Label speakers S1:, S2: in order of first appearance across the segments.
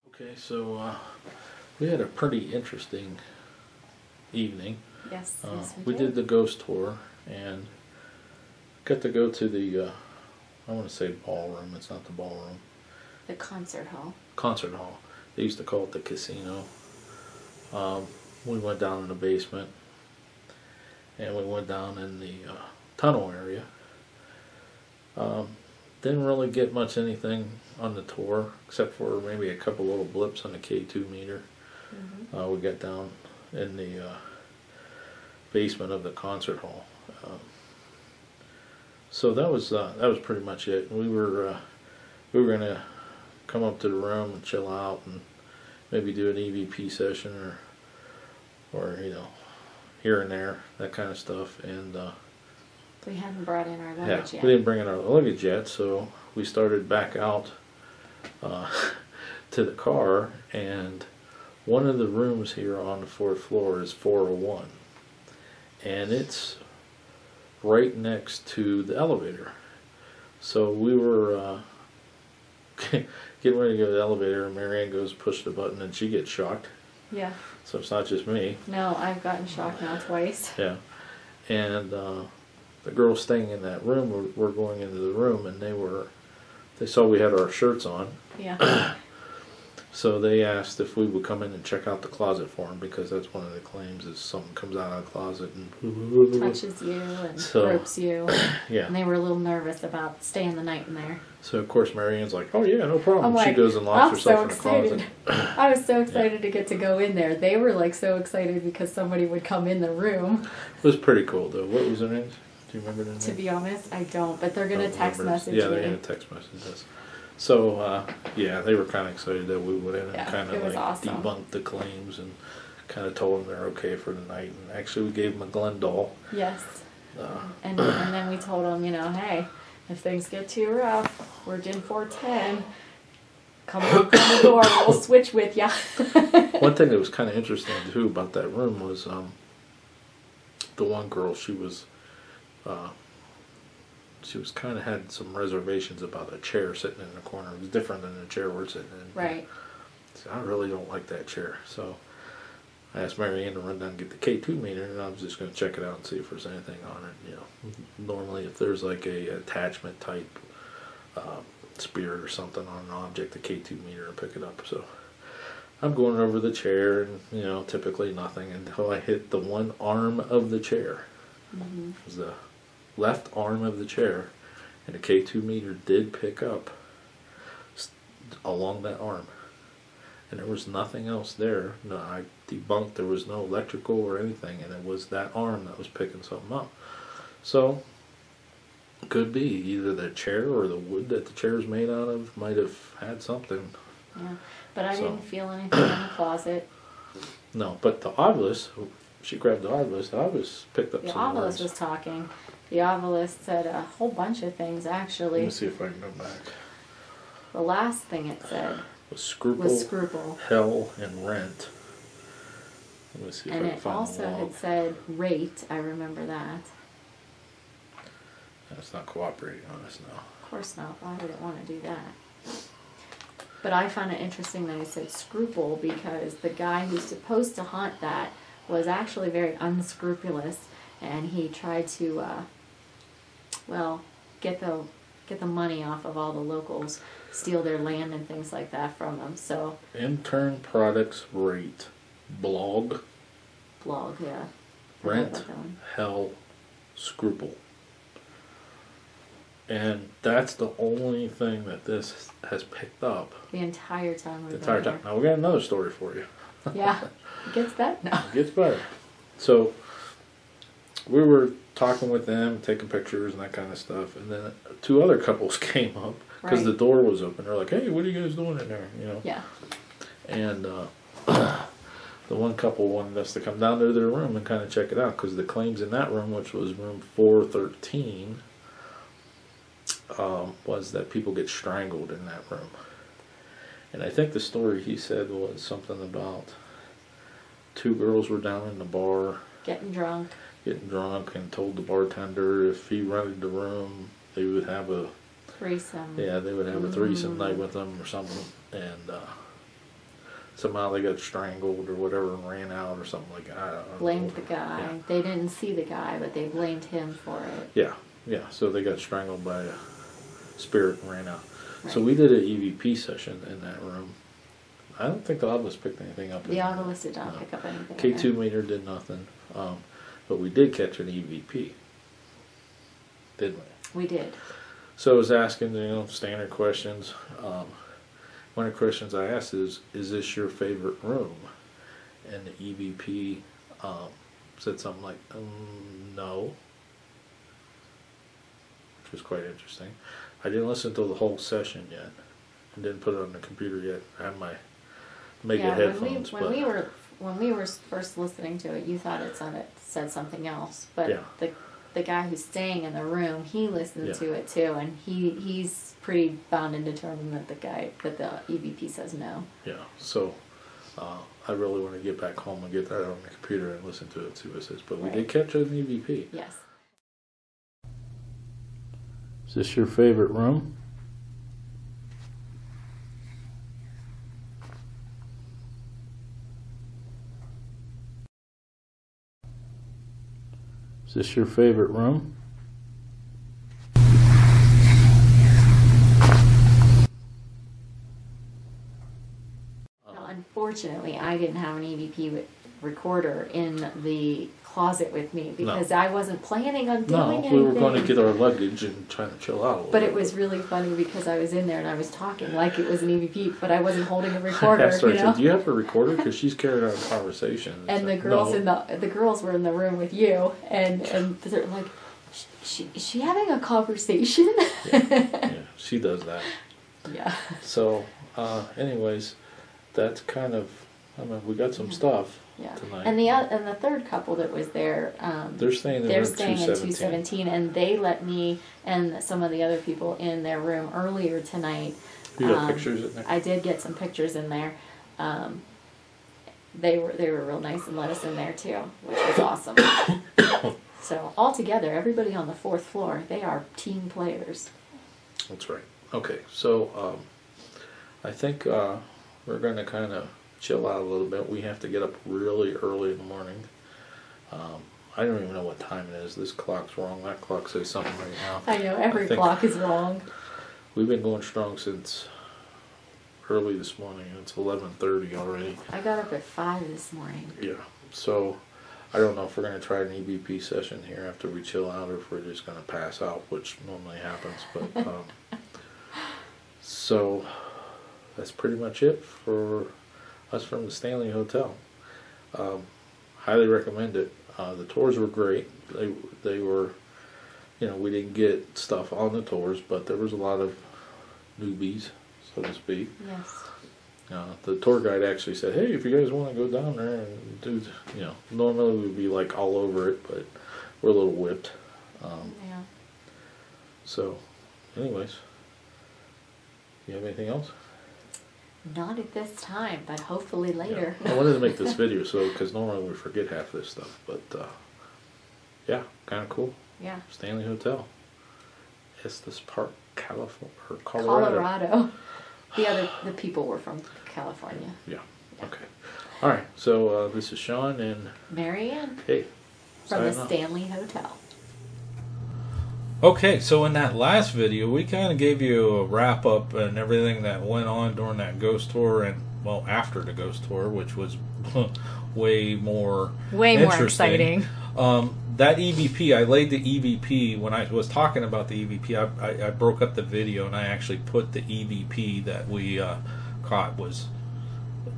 S1: Okay, so we had a pretty interesting evening.
S2: Yes,
S1: we did the ghost tour and got to go to the, I want to say ballroom, it's not the ballroom.
S2: The concert hall.
S1: Concert hall. They used to call it the casino. We went down in the basement and we went down in the tunnel area. Didn't really get much anything on the tour except for maybe a couple little blips on the K2 meter. We got down in the basement of the concert hall. So that was pretty much it. We were gonna come up to the room and chill out and maybe do an EVP session or you know, here and there, that kind of stuff. And
S2: we hadn't brought in our luggage yet.
S1: We didn't bring in our luggage yet, so we started back out to the car, and one of the rooms here on the 4th floor is 401, and it's right next to the elevator. So we were getting ready to go to the elevator, and Marianne goes push the button, and she gets shocked.
S2: Yeah.
S1: So it's not just me.
S2: No, I've gotten shocked now twice.
S1: Yeah. And the girls staying in that room were going into the room, and they saw we had our shirts on.
S2: Yeah.
S1: So they asked if we would come in and check out the closet for them, because that's one of the claims, is something comes out of the closet and
S2: touches you and gropes you.
S1: Yeah.
S2: And they were a little nervous about staying the night in there.
S1: So of course Marianne's like, "Oh yeah, no problem."
S2: She
S1: goes and locks herself in the closet.
S2: I was so excited to get to go in there. They were like so excited because somebody would come in the room.
S1: It was pretty cool though. What was their name? Do you remember their name?
S2: To be honest, I don't. But they're gonna text message me.
S1: Yeah, they're gonna text message us. So yeah, they were kind of excited that we went in and kind of like debunked the claims and kind of told them they're okay for the night. And actually, we gave them a Glendale.
S2: Yes. And then we told them, you know, hey, if things get too rough, we're Gin 410. Come knock on the door, we'll switch with ya.
S1: One thing that was kind of interesting too about that room was the one girl. She was kind of had some reservations about a chair sitting in the corner. It was different than the chair we're sitting in.
S2: Right.
S1: So I really don't like that chair. So I asked Marianne to run down and get the K2 meter, and I was just going to check it out and see if there's anything on it. You know, normally if there's like a attachment type spirit or something on an object, the K2 meter will pick it up. So I'm going over the chair, and you know, typically nothing until I hit the one arm of the chair. It was the left arm of the chair, and the K2 meter did pick up along that arm, and there was nothing else there. No, I debunked there was no electrical or anything, and it was that arm that was picking something up. So could be either the chair or the wood that the chair is made out of might have had something.
S2: Yeah, but I didn't feel anything in the closet.
S1: No, but the obelisk, she grabbed the obelisk. The obelisk picked up some words.
S2: The obelisk was talking. The obelisk said a whole bunch of things, actually.
S1: Let me see if I can go back.
S2: The last thing it said
S1: was scruple, hell, and rent. Let me see if I can find the log.
S2: And it also had said rate. I remember that.
S1: That's not cooperating on us now.
S2: Of course not. Why would it want to do that? But I found it interesting that he said scruple, because the guy who's supposed to haunt that was actually very unscrupulous, and he tried to, get the money off of all the locals, steal their land and things like that from them. So
S1: intern products rate, blog,
S2: yeah.
S1: rent, hell, scruple. And that's the only thing that this has picked up.
S2: The entire time we've been
S1: entire time. Now we got another story for you.
S2: Yeah, it gets better now.
S1: It gets better. So we were talking with them, taking pictures and that kind of stuff, and then two other couples came up because the door was open. They're like, "Hey, what are you guys doing in there?" You know.
S2: Yeah.
S1: And the one couple wanted us to come down to their room and kind of check it out, because the claims in that room, which was room 413. Was that people get strangled in that room. And I think the story he said was something about two girls were down in the bar
S2: getting drunk
S1: and told the bartender if he rented the room, they would have a
S2: threesome.
S1: Yeah, they would have a threesome night with them or something, and somehow they got strangled or whatever and ran out or something like that. I don't know.
S2: Blamed the guy.
S1: Yeah.
S2: They didn't see the guy, but they blamed him for it.
S1: Yeah. So they got strangled by a spirit and ran out.
S2: Right.
S1: So we did an EVP session in that room. I don't think the obelisk picked anything up.
S2: The obelisk did not pick up anything.
S1: K2 meter did nothing, but we did catch an EVP, didn't we?
S2: We did.
S1: So I was asking, standard questions. One of the questions I asked is this your favorite room? And the EVP said something like, no. Which was quite interesting. I didn't listen to the whole session yet. I didn't put it on the computer yet. I had my mega headphones.
S2: When we were first listening to it, you thought it said something else. But the guy who's staying in the room, he listened to it too, and he's pretty bound and determined that the EVP says no. Yeah, so I really want to get back home and get that on the computer and listen to it, see what it says. But we did catch an EVP. Yes.
S1: Is this your favorite room? Is this your favorite room?
S2: Unfortunately, I didn't have an EVP recorder in the closet with me because I wasn't planning on doing anything.
S1: We were going to get our luggage and trying to chill out a little
S2: bit. But it was really funny because I was in there and I was talking like it was an EVP, but I wasn't holding a recorder. I said,
S1: do you have a recorder? Because she's carrying on a conversation.
S2: And the girls the girls were in the room with you, and they're like, is she having a conversation?
S1: Yeah, she does that.
S2: Yeah.
S1: So, anyways, that's kind of, we got some stuff.
S2: Yeah,
S1: tonight.
S2: And the third couple that was there,
S1: they're staying in 217,
S2: and they let me and some of the other people in their room earlier tonight.
S1: You got pictures in there?
S2: I did get some pictures in there. They were real nice and let us in there too, which was awesome. So altogether, everybody on the 4th floor, they are team players.
S1: That's right. Okay, so I think we're going to kind of chill out a little bit. We have to get up really early in the morning. I don't even know what time it is. This clock's wrong. That clock says something right now.
S2: I know, every clock is wrong.
S1: We've been going strong since early this morning. It's 11:30 already.
S2: I got up at 5 this morning.
S1: Yeah, so I don't know if we're going to try an EVP session here after we chill out or if we're just going to pass out, which normally happens. But so that's pretty much it for us from the Stanley Hotel. Highly recommend it. The tours were great. They were, we didn't get stuff on the tours, but there was a lot of newbies, so to speak.
S2: Yes.
S1: The tour guide actually said, hey, if you guys want to go down there and do, normally we'd be like all over it, but we're a little whipped.
S2: Yeah.
S1: So, anyways, you have anything else?
S2: Not at this time, but hopefully later.
S1: Yeah. I wanted to make this video because normally we forget half this stuff, but yeah, kind of cool.
S2: Yeah.
S1: Stanley Hotel, Estes Park, California, or Colorado.
S2: The people were from California.
S1: Yeah. Okay. All right. So this is Shawn and
S2: Marianne.
S1: Hey.
S2: From the Stanley Hotel.
S3: Okay, so in that last video, we kind of gave you a wrap-up and everything that went on during that ghost tour and, well, after the ghost tour, which was way more
S2: exciting.
S3: That EVP, I laid the EVP, when I was talking about the EVP, I broke up the video and I actually put the EVP that we caught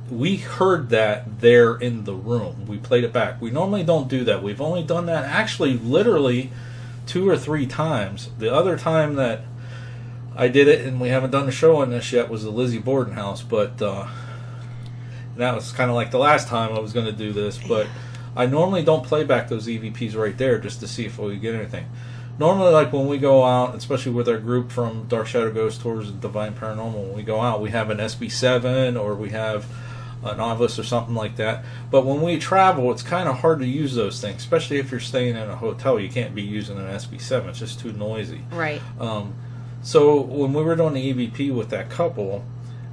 S3: we heard that there in the room. We played it back. We normally don't do that. We've only done that actually literally 2 or 3 times. The other time that I did it, and we haven't done a show on this yet, was the Lizzie Borden house, but that was kind of like the last time I was going to do this, but I normally don't play back those EVPs right there just to see if we get anything. Normally, like when we go out, especially with our group from Dark Shadow Ghost Tours and Divine Paranormal, when we go out, we have an SB7 or we have a novice or something like that. But when we travel, it's kind of hard to use those things, especially if you're staying in a hotel. You can't be using an SB7; it's just too noisy.
S2: Right.
S3: So when we were doing the EVP with that couple,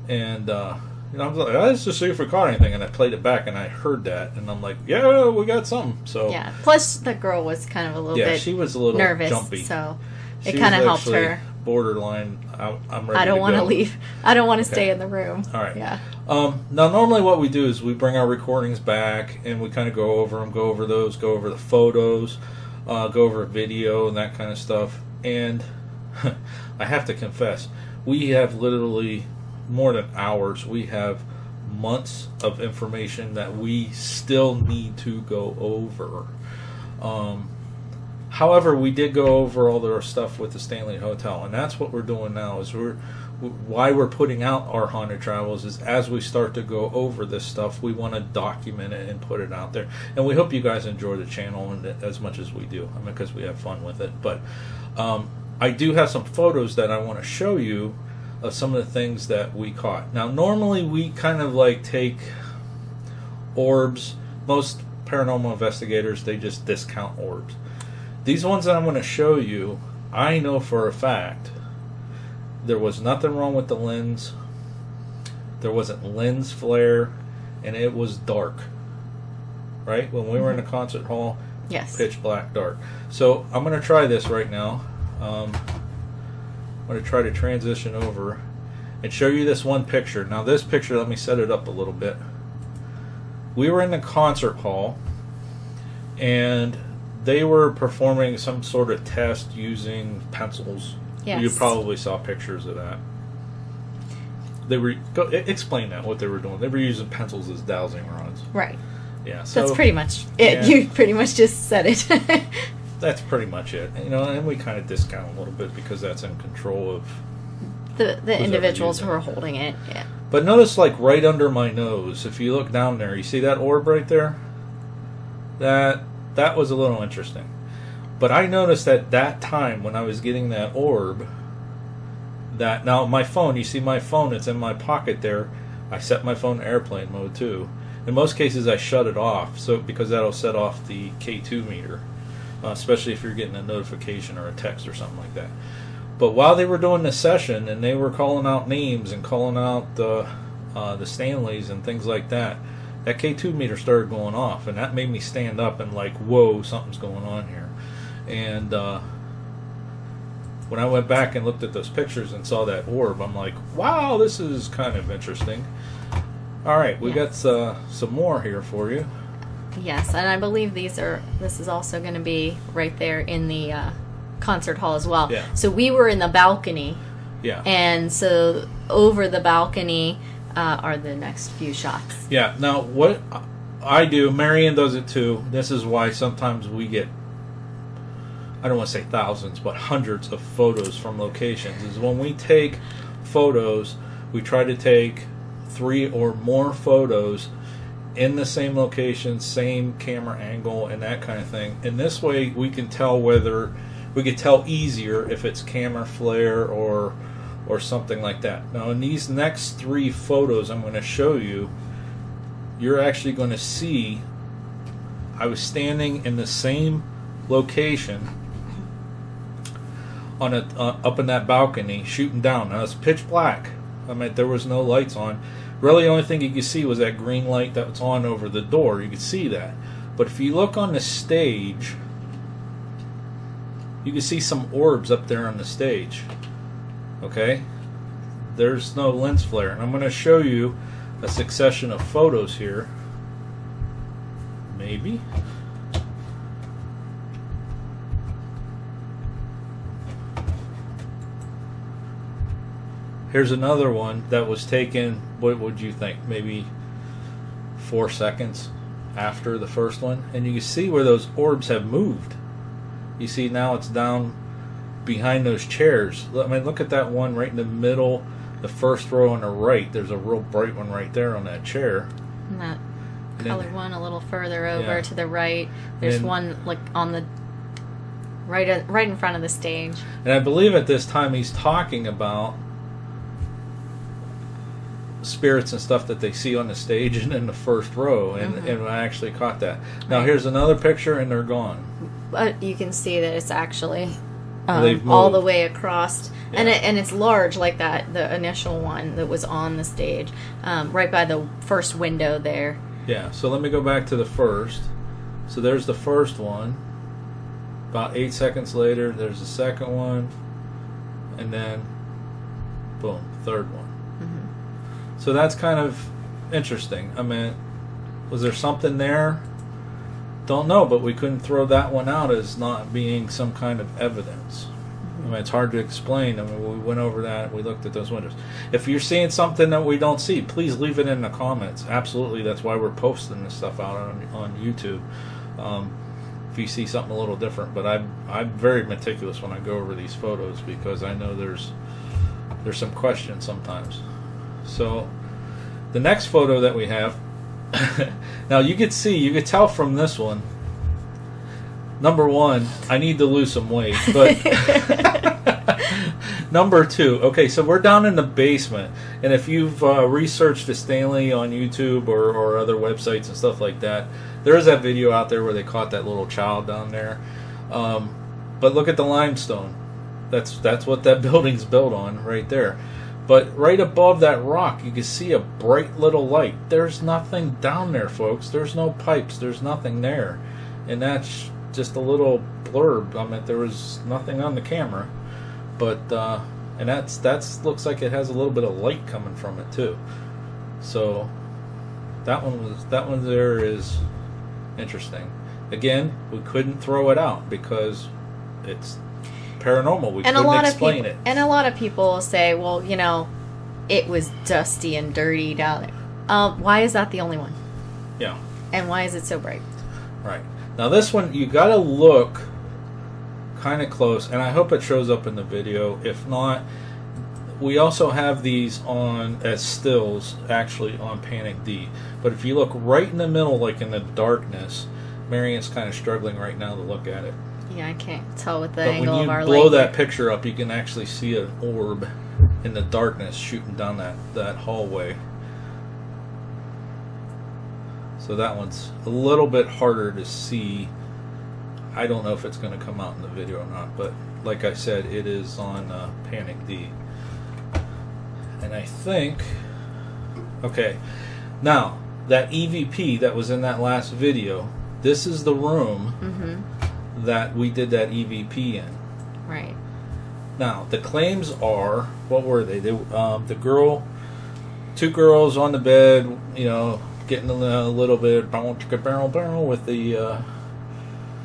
S3: and I was like, let's just see if we caught anything, and I played it back, and I heard that, and I'm like, yeah, we got something. So
S2: yeah. Plus, the girl was kind of a little bit
S3: she was a little
S2: nervous,
S3: jumpy,
S2: so
S3: she
S2: it kind of helped
S3: actually
S2: her.
S3: Borderline. I'm ready.
S2: I don't want to leave. I don't want to stay in the room.
S3: All right.
S2: Yeah.
S3: Now, normally what we do is we bring our recordings back and we kind of go over them, go over those, go over the photos, go over video and that kind of stuff. And I have to confess, we have literally more than hours. We have months of information that we still need to go over. However, we did go over all their stuff with the Stanley Hotel, and that's what we're doing now. Is why we're putting out our haunted travels is as we start to go over this stuff, we want to document it and put it out there. And we hope you guys enjoy the channel and as much as we do. I mean, because we have fun with it. But I do have some photos that I want to show you of some of the things that we caught. Now, normally we kind of like take orbs. Most paranormal investigators, they just discount orbs. These ones that I'm going to show you, I know for a fact there was nothing wrong with the lens. There wasn't lens flare, and it was dark. Right? When we were in the concert hall,
S2: yes,
S3: pitch black dark. So I'm going to try this right now. I'm going to try to transition over and show you this one picture. Now this picture, let me set it up a little bit. We were in the concert hall, and they were performing some sort of test using pencils.
S2: Yes.
S3: You probably saw pictures of that. They were explain that what they were doing. They were using pencils as dowsing rods.
S2: Right.
S3: Yeah. So
S2: that's pretty much it.
S3: Yeah.
S2: You pretty much just said it.
S3: That's pretty much it. And we kind of discount a little bit because that's in control of
S2: the individuals who are holding it. Yeah.
S3: But notice, like right under my nose, if you look down there, you see that orb right there? That was a little interesting. But I noticed at that time when I was getting that orb, that now my phone, you see my phone, it's in my pocket there. I set my phone to airplane mode too. In most cases I shut it off because that'll set off the K2 meter, especially if you're getting a notification or a text or something like that. But while they were doing the session and they were calling out names and calling out the Stanleys and things like that, that K2 meter started going off, and that made me stand up and like, whoa, something's going on here. And when I went back and looked at those pictures and saw that orb, I'm like, wow, this is kind of interesting. All right, we got some more here for you.
S2: Yes, and I believe this is also going to be right there in the concert hall as well.
S3: Yeah.
S2: So we were in the balcony.
S3: Yeah.
S2: And so over the balcony are the next few shots.
S3: Yeah. Now, what I do, Marianne does it too. This is why sometimes we get, I don't want to say thousands, but hundreds of photos from locations. Is when we take photos, we try to take 3 or more photos in the same location, same camera angle, and that kind of thing. And this way we can tell we could tell easier if it's camera flare or something like that. Now in these next 3 photos I'm going to show you, you're actually going to see I was standing in the same location on up in that balcony shooting down. Now it's pitch black. I mean, there was no lights on. Really the only thing you could see was that green light that was on over the door. You could see that. But if you look on the stage, you can see some orbs up there on the stage. Okay? There's no lens flare. And I'm going to show you a succession of photos here. Maybe. Here's another one that was taken, what would you think, maybe 4 seconds after the first one. And you can see where those orbs have moved. You see now it's down behind those chairs. I mean, look at that one right in the middle, the first row on the right. There's a real bright one right there on that chair.
S2: And that colored one a little further over to the right. There's one like on the right in front of the stage.
S3: And I believe at this time he's talking about spirits and stuff that they see on the stage and in the first row, and I actually caught that. Now
S2: Right.
S3: here's another picture, and they're gone.
S2: But you can see that it's actually
S3: They've
S2: all the
S3: moved.
S2: way across,
S3: Yeah.
S2: and it's large like that. The initial one that was on the stage, right by the first window there.
S3: Yeah, so let me go back to the first. So there's the first one. About 8 seconds later, there's the second one, and then boom, third one. So that's kind of interesting. I mean, was there something there? Don't know, but we couldn't throw that one out as not being some kind of evidence. I mean, it's hard to explain. I mean, we went over that. We looked at those windows. If you're seeing something that we don't see, please leave it in the comments. Absolutely, that's why we're posting this stuff out on YouTube. If you see something a little different, but I'm very meticulous when I go over these photos because I know there's some questions sometimes. So the next photo that we have, now you could tell from this one, number one, I need to lose some weight, but number two, okay, so we're down in the basement, and if you've researched the Stanley on YouTube or other websites and stuff like that, there is that video out there where they caught that little child down there. But look at the limestone. That's what that building's built on right there. But right above that rock, you can see a bright little light. There's nothing down there, folks. There's no pipes. There's nothing there. And that's just a little blurb. I mean, there was nothing on the camera. But, and that's looks like it has a little bit of light coming from it, too. So, that one there is interesting. Again, we couldn't throw it out because it's paranormal. We couldn't explain it.
S2: And a lot of people will say, well, you know, it was dusty and dirty down there. Why is that the only one?
S3: Yeah.
S2: And why is it so bright?
S3: Right. Now this one, you got to look kind of close, and I hope it shows up in the video. If not, we also have these on as stills, actually on Panic D. But if you look right in the middle, like in the darkness, Marianne's kind of struggling right now to look at it.
S2: Yeah, I can't tell with the
S3: But
S2: angle of our
S3: when you blow
S2: light.
S3: that picture up, you can actually see an orb in the darkness shooting down that hallway. So that one's a little bit harder to see. I don't know if it's going to come out in the video or not, but like I said, it is on Panic D. And I think, okay, now that EVP that was in that last video, this is the room that we did that EVP in.
S2: Right.
S3: Now, the claims are, what were they? Two girls on the bed, you know, getting a little bit barrel with the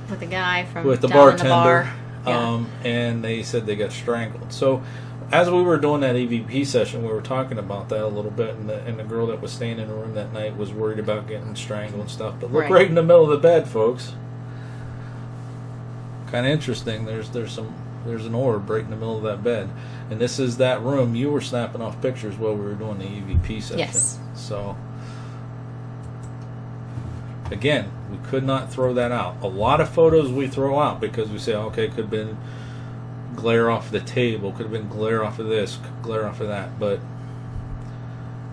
S2: With the guy from
S3: with the
S2: down in
S3: bartender,
S2: the bar. Yeah.
S3: and they said they got strangled. So, as we were doing that EVP session, we were talking about that a little bit, and the girl that was staying in the room that night was worried about getting strangled and stuff. But look right in the middle of the bed, folks. Kind of interesting. There's an orb right in the middle of that bed, and this is that room. You were snapping off pictures while we were doing the EVP session.
S2: Yes.
S3: So again, we could not throw that out. A lot of photos we throw out because we say, okay, it could have been glare off the table, could have been glare off of this, glare off of that, but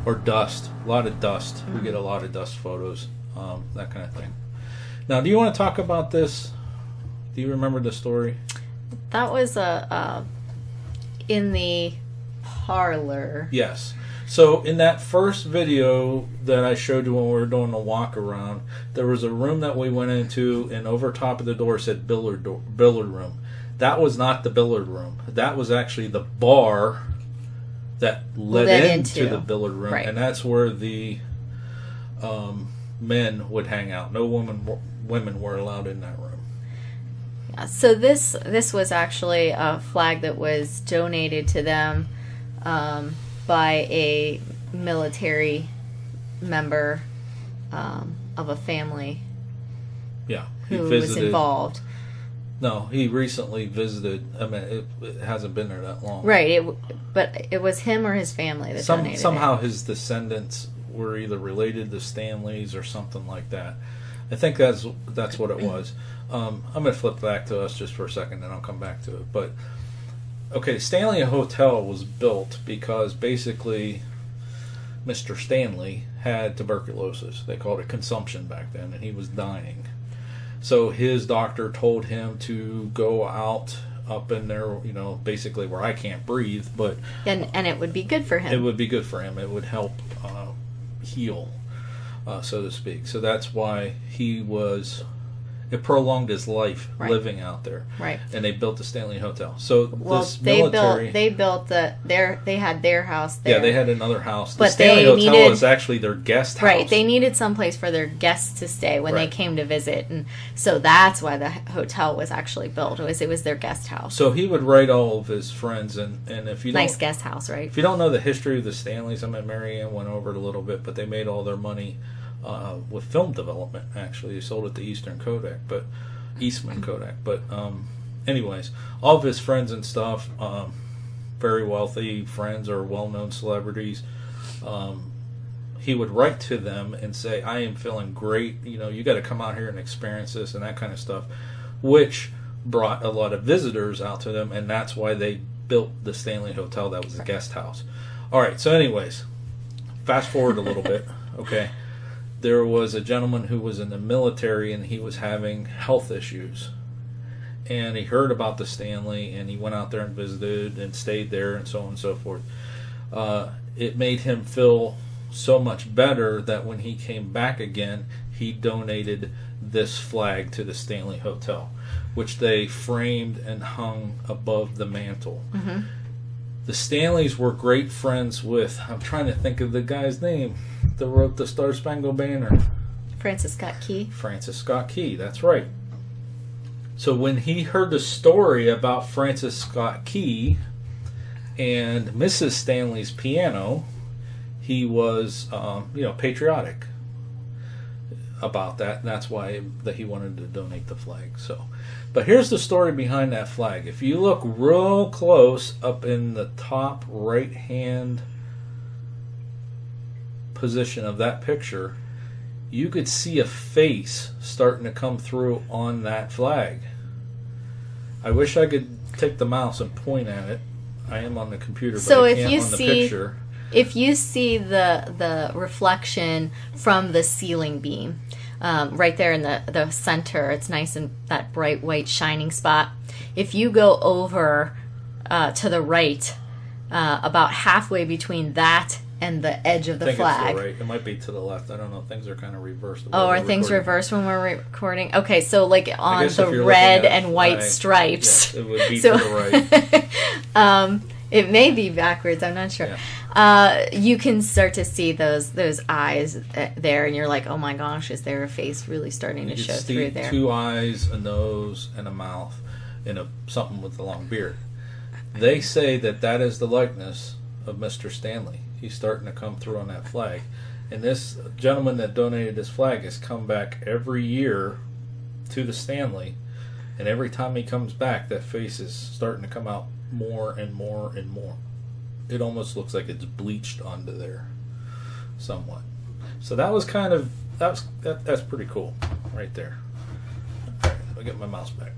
S3: or dust. A lot of dust. We get a lot of dust photos, that kind of thing. Now, do you want to talk about this? Do you remember the story?
S2: That was in the parlor.
S3: Yes. So in that first video that I showed you when we were doing the walk around, there was a room that we went into, and over top of the door said billiard room. That was not the billiard room. That was actually the bar that led into the billiard room,
S2: right.
S3: And that's where the men would hang out. No women were allowed in that room.
S2: Yeah, so this was actually a flag that was donated to them by a military member of a family.
S3: Yeah,
S2: who was involved.
S3: No, he recently visited. I mean, it hasn't been there that long.
S2: Right, but it was him or his family that donated
S3: somehow
S2: it.
S3: His descendants were either related to Stanleys or something like that. I think that's what it was. I'm going to flip back to us just for a second, then I'll come back to it. But okay, Stanley Hotel was built because basically Mr. Stanley had tuberculosis. They called it consumption back then, and he was dying. So his doctor told him to go out up in there, you know, basically where I can't breathe, but
S2: and it would be good for him.
S3: It would be good for him. It would help heal, so to speak. So that's why it prolonged his life living out there.
S2: Right.
S3: And they built the Stanley Hotel. So
S2: they built they had their house there.
S3: Yeah, they had another house. The
S2: But
S3: Stanley
S2: they
S3: Hotel
S2: needed-
S3: was actually their guest house.
S2: Right, they needed someplace for their guests to stay when they came to visit, and so that's why the hotel was actually built. It was their guest house.
S3: So he would write all of his friends, and if you
S2: Nice
S3: don't,
S2: guest house, right?
S3: if you don't know the history of the Stanleys, I mean, Marianne went over it a little bit, but they made all their money with film development. Actually, they sold it to Eastman Kodak, but anyways, all of his friends and stuff, very wealthy friends or well-known celebrities, he would write to them and say, I am feeling great, you know, you got to come out here and experience this and that kind of stuff, which brought a lot of visitors out to them, and that's why they built the Stanley Hotel. That was a guest house. All right, so anyways, fast forward a little bit, okay. There was a gentleman who was in the military, and he was having health issues. And he heard about the Stanley, and he went out there and visited and stayed there and so on and so forth. It made him feel so much better that when he came back again, he donated this flag to the Stanley Hotel, which they framed and hung above the mantle.
S2: Mm-hmm.
S3: The Stanleys were great friends with, I'm trying to think of the guy's name that wrote the Star Spangled Banner.
S2: Francis Scott Key.
S3: Francis Scott Key, that's right. So when he heard the story about Francis Scott Key and Mrs. Stanley's piano, he was, patriotic about that, and that's why that he wanted to donate the flag. So, but here's the story behind that flag. If you look real close up in the top right-hand position of that picture, you could see a face starting to come through on that flag. I wish I could take the mouse and point at it. I am on the computer, but
S2: So
S3: I
S2: if
S3: can't
S2: you
S3: on the
S2: see-
S3: picture.
S2: If you see the reflection from the ceiling beam, right there in the center, it's nice and that bright white shining spot. If you go over to the right, about halfway between that and the edge of the
S3: I think
S2: flag.
S3: it's the right. It might be to the left. I don't know. Things are kind of reversed.
S2: Oh, are things reversed when we're recording? Okay, so like on
S3: guess if
S2: the
S3: you're
S2: red
S3: looking at
S2: and white
S3: flag,
S2: stripes.
S3: yes, it would be
S2: So-
S3: to the right.
S2: It may be backwards. I'm not sure.
S3: Yeah.
S2: You can start to see those eyes there, and you're like, "Oh my gosh, is there a face really starting
S3: You
S2: to show
S3: can see
S2: through there?"
S3: 2 eyes, a nose, and a mouth, and something with a long beard. They say that is the likeness of Mr. Stanley. He's starting to come through on that flag, and this gentleman that donated this flag has come back every year to the Stanley, and every time he comes back, that face is starting to come out more and more and more. It almost looks like it's bleached onto there somewhat. So that was kind of that's pretty cool right there. All right, I'll get my mouse back.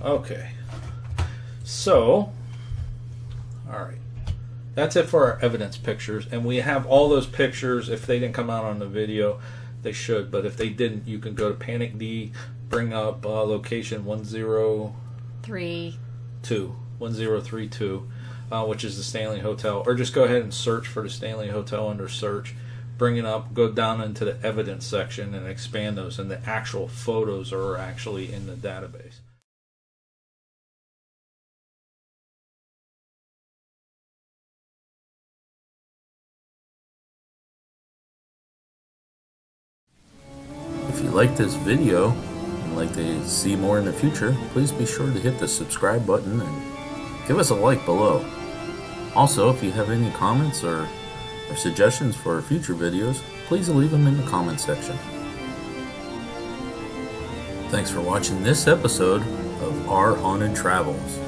S3: Okay. So, all right. That's it for our evidence pictures, and we have all those pictures. If they didn't come out on the video, they should, but if they didn't, you can go to Panic D, bring up location 1032, which is the Stanley Hotel, or just go ahead and search for the Stanley Hotel under search, bring it up, go down into the evidence section and expand those, and the actual photos are actually in the database. If you like this video and like to see more in the future, please be sure to hit the subscribe button and give us a like below. Also, if you have any comments or suggestions for future videos, please leave them in the comment section. Thanks for watching this episode of Our Haunted Travels.